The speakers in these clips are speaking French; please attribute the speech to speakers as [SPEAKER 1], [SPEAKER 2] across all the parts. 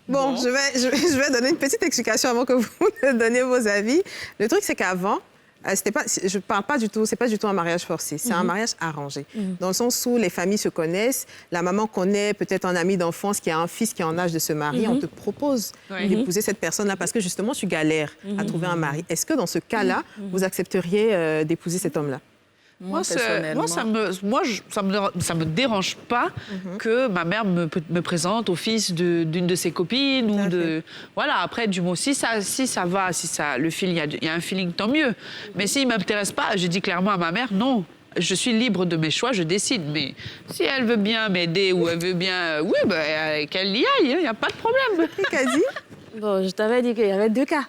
[SPEAKER 1] Bon, je vais donner une petite explication avant que vous ne donniez vos avis. Le truc, c'est qu'avant, je parle pas du tout, c'est pas du tout un mariage forcé, c'est un mariage arrangé. Dans le sens où les familles se connaissent, la maman connaît peut-être un ami d'enfance qui a un fils qui est en âge de se marier, on te propose d'épouser cette personne-là parce que justement, tu galères à trouver un mari. Est-ce que dans ce cas-là, vous accepteriez d'épouser cet homme-là?
[SPEAKER 2] Moi, ça me dérange pas que ma mère me présente au fils d'une de ses copines ou de voilà. Après, du mot, si ça va, le feeling, il y a un feeling, tant mieux. Mais s'il m'intéresse pas, je dis clairement à ma mère non. Je suis libre de mes choix, je décide. Mais si elle veut bien m'aider ou elle veut bien, qu'elle y aille, il n'y a pas de problème.
[SPEAKER 1] Qu'elle dit?
[SPEAKER 3] Bon, je t'avais dit qu'il y avait 2 cas.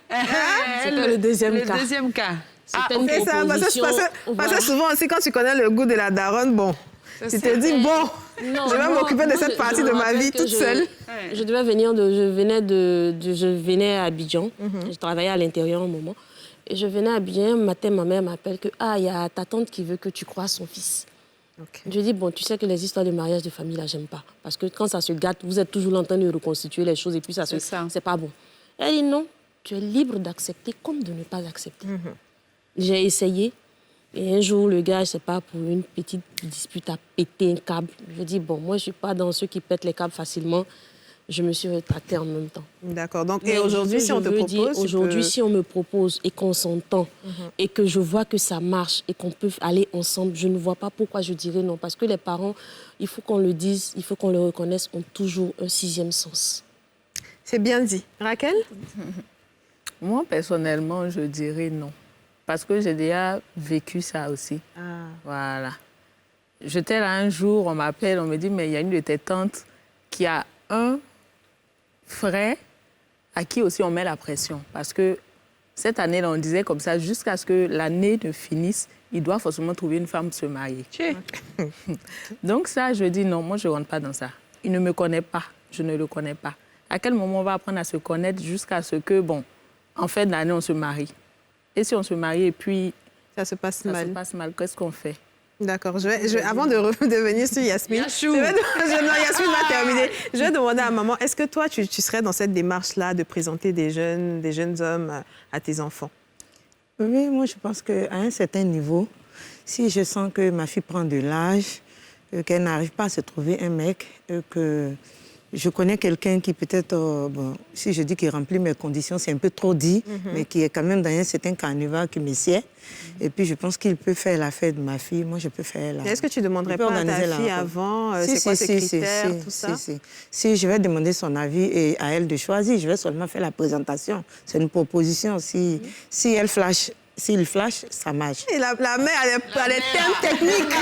[SPEAKER 3] C'était le deuxième cas.
[SPEAKER 2] Le deuxième cas.
[SPEAKER 1] C'est ça, parce que souvent aussi, quand tu connais le goût de la daronne, bon, tu te dis, bon, je vais m'occuper de cette partie de ma vie toute seule.
[SPEAKER 3] Je venais à Abidjan, je travaillais à l'intérieur un moment, et je venais à Abidjan, un matin, ma mère m'appelle que, il y a ta tante qui veut que tu croises son fils. Je dis, bon, tu sais que les histoires de mariage de famille, là, j'aime pas. Parce que quand ça se gâte, vous êtes toujours en train de reconstituer les choses et puis c'est pas bon. Elle dit, non, tu es libre d'accepter comme de ne pas accepter. J'ai essayé. Et un jour, le gars, je sais pas, pour une petite dispute, a pété un câble. Je dis, bon, moi, je suis pas dans ceux qui pètent les câbles facilement. Je me suis rétractée en même temps.
[SPEAKER 1] D'accord. Donc, et aujourd'hui, si on te propose...
[SPEAKER 3] Aujourd'hui, si on me propose et qu'on s'entend et que je vois que ça marche et qu'on peut aller ensemble, je ne vois pas pourquoi je dirais non. Parce que les parents, il faut qu'on le dise, il faut qu'on le reconnaisse, ont toujours un 6e sens.
[SPEAKER 1] C'est bien dit. Raquel?
[SPEAKER 4] Moi, personnellement, je dirais non. Parce que j'ai déjà vécu ça aussi. Voilà. J'étais là un jour, on m'appelle, on me dit, mais il y a une de tes tantes qui a un frère à qui aussi on met la pression. Parce que cette année-là, on disait comme ça, jusqu'à ce que l'année ne finisse, il doit forcément trouver une femme pour se marier. Donc ça, je dis non, moi je ne rentre pas dans ça. Il ne me connaît pas, je ne le connais pas. À quel moment on va apprendre à se connaître jusqu'à ce que, bon, en fin d'année, on se marie? Et si on se marie et puis
[SPEAKER 1] ça se passe mal,
[SPEAKER 4] qu'est-ce qu'on fait?
[SPEAKER 1] D'accord. Avant de venir sur Yasmine, Yasmine va terminer. Je vais demander à maman, est-ce que toi, tu serais dans cette démarche-là de présenter des jeunes hommes à tes enfants?
[SPEAKER 5] Oui, moi, je pense qu'à un certain niveau, si je sens que ma fille prend de l'âge, qu'elle n'arrive pas à se trouver un mec, que je connais quelqu'un qui peut-être, si je dis qu'il remplit mes conditions, c'est un peu trop dit, mais qui est quand même dans un certain carnaval qui me sied. Et puis, je pense qu'il peut faire la fête de ma fille. Moi, je peux faire la...
[SPEAKER 1] Est-ce que tu ne demanderais pas à ta fille avant c'est quoi ses critères, tout ça?
[SPEAKER 5] Si, je vais demander son avis et à elle de choisir. Je vais seulement faire la présentation. C'est une proposition. Si elle flash... S'il flash, ça marche.
[SPEAKER 1] Et la mère, elle est thèmes techniques.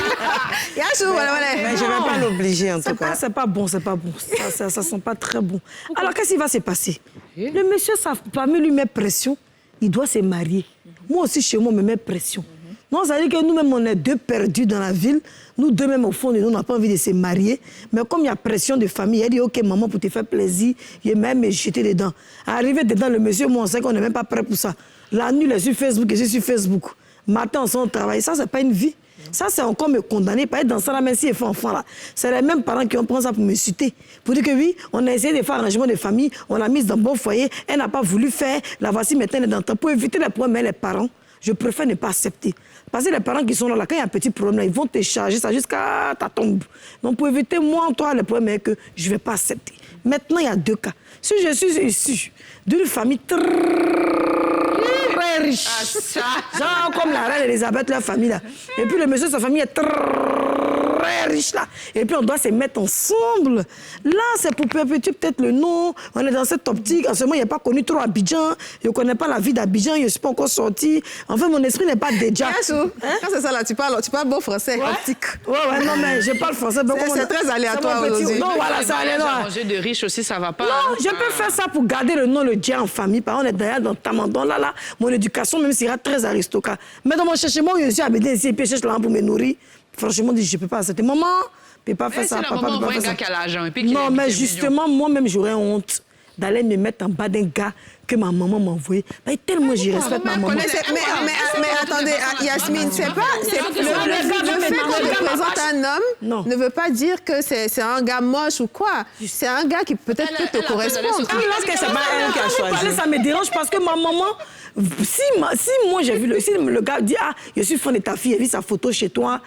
[SPEAKER 5] Mais je ne vais pas l'obliger, en tout cas.
[SPEAKER 6] C'est pas bon. Ça sent pas très bon. Alors, qu'est-ce qui va se passer? Le monsieur, sa famille lui met pression. Il doit se marier. Moi aussi, chez moi, on me met pression. Non, ça veut dire que nous-mêmes, on est 2 perdus dans la ville. Nous 2 même, au fond de nous, on n'a pas envie de se marier. Mais comme il y a pression de famille, elle dit, OK, maman, pour te faire plaisir, je vais même me jeter dedans. Arrivé dedans, le monsieur, moi, on sait qu'on n'est même pas prêt pour ça. La nuit, il est sur Facebook, je suis sur Facebook. Matin, on s'en travaille. Ça, c'est pas une vie. Ça, c'est encore me condamner, pas être dans ça, là, même si il fait enfant, là. C'est les mêmes parents qui ont pris ça pour me citer. Pour dire que oui, on a essayé de faire un arrangement de famille, on l'a mise dans un bon foyer, elle n'a pas voulu faire, la voici maintenant, elle est dans le temps. Pour éviter les problèmes, les parents, je préfère ne pas accepter. Parce que les parents qui sont là, quand il y a un petit problème, là, ils vont te charger ça jusqu'à ta tombe. Donc, pour éviter, moi, toi, le problème est que je ne vais pas accepter. Maintenant, il y a 2 cas. Si je suis issue d'une famille très riche, genre comme la reine Elisabeth, leur famille, là. Et puis le monsieur, sa famille est très riche, là. Et puis on doit se mettre ensemble. Là, c'est pour perpétuer peut-être le nom. On est dans cette optique. En ce moment, il n'y a pas connu trop Abidjan. Je ne connais pas la vie d'Abidjan. Je ne suis pas encore sortie. En fait, mon esprit n'est pas déjà.
[SPEAKER 1] Quand c'est ça, là, tu parles bon français, optique.
[SPEAKER 5] Ouais, non, mais je parle français.
[SPEAKER 1] C'est très aléatoire aujourd'hui.
[SPEAKER 5] Non, voilà, ça aléatoire.
[SPEAKER 2] Manger de riche aussi, ça ne va pas.
[SPEAKER 5] Non, je peux faire ça pour garder le nom, le dia en famille. Par exemple, on est derrière dans Tamandon, là. Mon éducation, même s'il sera très aristocrate. Mais dans mon cherchement, je suis habité ici et puis je cherche l'argent pour me nourrir. Franchement, je ne peux pas accepter. Maman, ne peut pas faire ça. Papa, ne peut pas faire ça.
[SPEAKER 2] Et puis
[SPEAKER 5] non, mais justement, moi-même, j'aurais honte.
[SPEAKER 6] d'aller me mettre en bas d'un gars que ma maman m'a envoyé. Tellement j'y respecte ma maman.
[SPEAKER 1] Mais attendez, Yasmine, c'est pas... Le fait qu'on te présente un homme ne veut pas dire que c'est un gars moche ou quoi. C'est un gars qui peut-être peut te correspondre.
[SPEAKER 6] Lorsque c'est pas elle qui a choisi. Ça me dérange parce que ma maman... Si moi j'ai vu le gars dit je suis fan de ta fille, j'ai vu sa photo chez toi,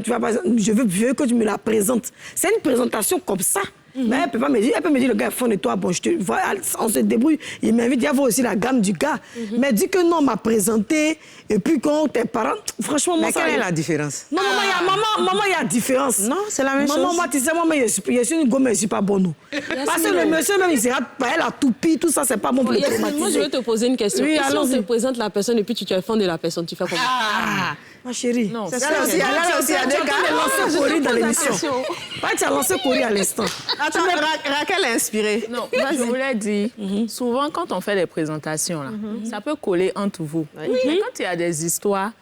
[SPEAKER 6] tu vois, je veux que tu me la présentes. C'est une présentation comme ça. Mais elle peut pas me dire, le gars est fan de toi, bon, je te vois, on se débrouille. Il m'invite, il y a aussi la gamme du gars. Mais dit que non, on m'a présenté, et puis quand tes parents, franchement, moi,
[SPEAKER 5] mais quelle est la différence?
[SPEAKER 6] Non, maman, il y a différence.
[SPEAKER 5] Non, c'est la même chose.
[SPEAKER 6] Maman, moi, tu sais, moi, je suis une gomme, je suis pas bonne. Parce que le monsieur, même, il sera, elle a toupie, tout ça, c'est pas bon pour le traumatiser.
[SPEAKER 3] Moi, je veux te poser une question.
[SPEAKER 6] Oui,
[SPEAKER 3] si on te présente la personne et puis tu es fan de la personne, tu fais comment?
[SPEAKER 6] Ma chérie.
[SPEAKER 4] Non,
[SPEAKER 1] c'est ça aussi. Là aussi, il y a des gars.
[SPEAKER 6] Tu as lancé Corée dans l'émission. Tu as lancé Corée à l'instant.
[SPEAKER 1] Attends, Raquel est inspirée.
[SPEAKER 4] Non, moi, je voulais dire, souvent, quand on fait les présentations, là, ça peut coller entre vous. Oui. Mais quand il y a des histoires,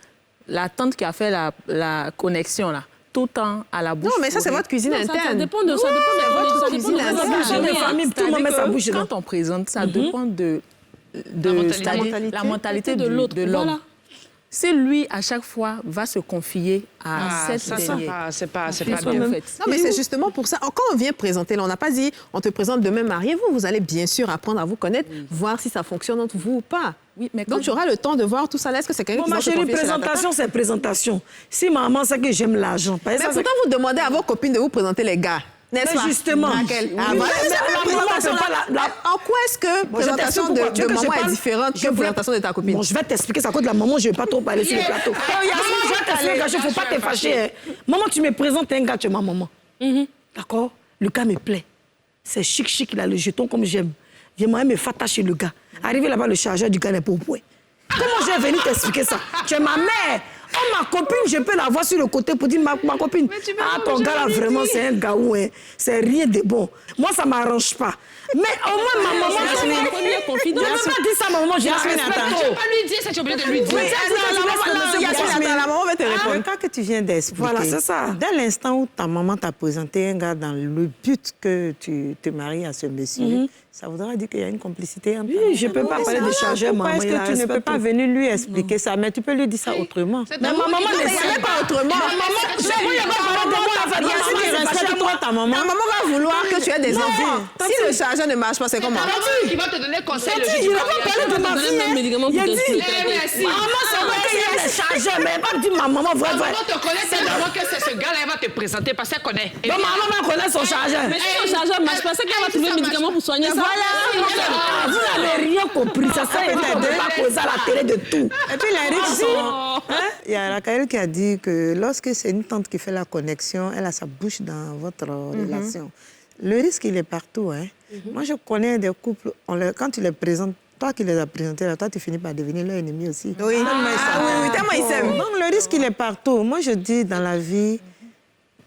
[SPEAKER 4] la tante qui a fait la connexion, là, tout le temps à la bouche.
[SPEAKER 1] Non, mais ça, c'est votre cuisine interne.
[SPEAKER 3] Ça dépend de votre
[SPEAKER 1] cuisine interne.
[SPEAKER 6] Tout le monde met sa bouche.
[SPEAKER 4] Quand on présente, ça dépend de la mentalité de l'autre, de l'homme. Voilà. Si lui, à chaque fois, va se confier à cette dernière...
[SPEAKER 2] C'est pas
[SPEAKER 4] bien fait.
[SPEAKER 1] Non, mais c'est justement pour ça. Quand on vient présenter, là, on n'a pas dit, on te présente demain, mariez-vous. Vous allez bien sûr apprendre à vous connaître, voir si ça fonctionne entre vous ou pas. Oui, mais donc, tu auras le temps de voir tout ça. Est-ce que c'est quelqu'un qui va se confier?
[SPEAKER 6] Ma chérie, présentation, c'est présentation. Si maman sait que j'aime l'argent...
[SPEAKER 1] Mais pourtant, vous demandez à vos copines de vous présenter les gars. N'est-ce pas?
[SPEAKER 6] Justement.
[SPEAKER 1] En quoi est-ce que présentation de maman est différente que présentation de ta copine?
[SPEAKER 6] Bon, je vais t'expliquer ça. À cause de la maman, je ne vais pas trop parler sur le plateau. Je vais t'expliquer, il ne faut pas te fâcher. Maman, tu me présentes un gars, tu es ma maman. D'accord? Le gars me plaît. C'est chic, il a le jeton comme j'aime. J'aimerais me faire tâcher le gars. Arrivé là-bas, le chargeur du gars n'est pas au point. Comment je vais venir t'expliquer ça? Tu es ma mère. Oh, ma copine, je peux la voir sur le côté pour dire, ma copine, ton gars là, vraiment, c'est un gars où c'est rien de bon. Moi, ça ne m'arrange pas. Mais au moins, ma maman, je ne vais pas dire ça à ma maman, je la respecte.
[SPEAKER 2] Tu ne peux pas lui dire ça, tu es obligé de lui dire.
[SPEAKER 1] La maman va te répondre.
[SPEAKER 5] Le cas que tu viens d'expliquer,
[SPEAKER 6] voilà, c'est ça.
[SPEAKER 5] Dès l'instant où ta maman t'a présenté un gars dans le but que tu te maries à ce monsieur, ça voudra dire qu'il y a une complicité entre
[SPEAKER 6] Oui, je ne peux pas parler de chargeur, maman.
[SPEAKER 5] Pourquoi est-ce que tu ne peux pas venir lui expliquer ça? Mais tu peux lui dire ça autrement.
[SPEAKER 6] Mais ma maman ne sait pas autrement.
[SPEAKER 1] Ta maman va vouloir que tu aies des enfants. Si le chargeur ne marche pas, c'est comment?
[SPEAKER 2] Il va te donner conseil.
[SPEAKER 6] Il va pas parler de ma fille. Il a dit, maman, c'est vrai qu'il y a des chargeurs, mais pas dire ma maman vrai.
[SPEAKER 2] Maman te connaît tellement que c'est ce gars-là, elle va te présenter parce qu'elle connaît.
[SPEAKER 6] Donc maman connaît son chargeur.
[SPEAKER 3] Mais si son chargeur marche pas, c'est qu'elle va trouver un médicament pour soigner ça.
[SPEAKER 6] Voilà. Vous n'avez rien compris. Ça sert à pas poser à la télé de tout.
[SPEAKER 5] Et puis les risques sont... Il y a Raquel qui a dit que lorsque c'est une tante qui fait la connexion, elle a sa bouche dans votre relation. Le risque, il est partout. Moi, je connais des couples, quand tu les présentes, toi qui les as présentés, là, toi, tu finis par devenir leur ennemi aussi.
[SPEAKER 1] Oui, tellement ils s'aiment.
[SPEAKER 5] Donc, le risque, il est partout. Moi, je dis, dans la vie,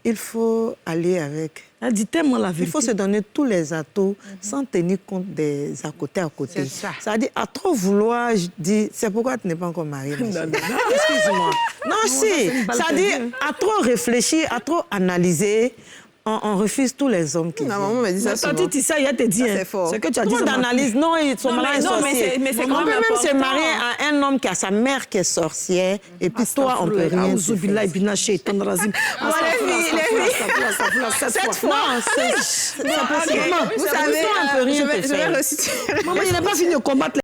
[SPEAKER 5] il faut aller avec.
[SPEAKER 6] Elle dit tellement la vérité.
[SPEAKER 5] Il faut se donner tous les atouts sans tenir compte des à côté.
[SPEAKER 1] C'est ça.
[SPEAKER 5] C'est-à-dire, à trop vouloir, je dis, c'est pourquoi tu n'es pas encore mariée. Excuse-moi. Non, si. C'est-à-dire, à trop réfléchir, à trop analyser, on refuse tous les hommes qui viennent.
[SPEAKER 1] Maman me dit ça souvent.
[SPEAKER 6] Tu sais, il te dit,
[SPEAKER 1] c'est fort.
[SPEAKER 6] Ce que tu as dit,
[SPEAKER 5] Trop d'analyse. Non, ils sont malades sorciers.
[SPEAKER 1] Mais c'est
[SPEAKER 5] on
[SPEAKER 1] quand
[SPEAKER 5] peut
[SPEAKER 1] même
[SPEAKER 5] même se
[SPEAKER 1] important.
[SPEAKER 5] marier à un homme qui a sa mère qui est sorcière, et puis toi, on peut rien te faire.
[SPEAKER 1] Cette fois,
[SPEAKER 5] c'est pas possible.
[SPEAKER 1] vous savez,
[SPEAKER 5] on peut rien te
[SPEAKER 1] je vais
[SPEAKER 5] faire.
[SPEAKER 1] resituer.
[SPEAKER 6] Maman, il n'a pas fini de combattre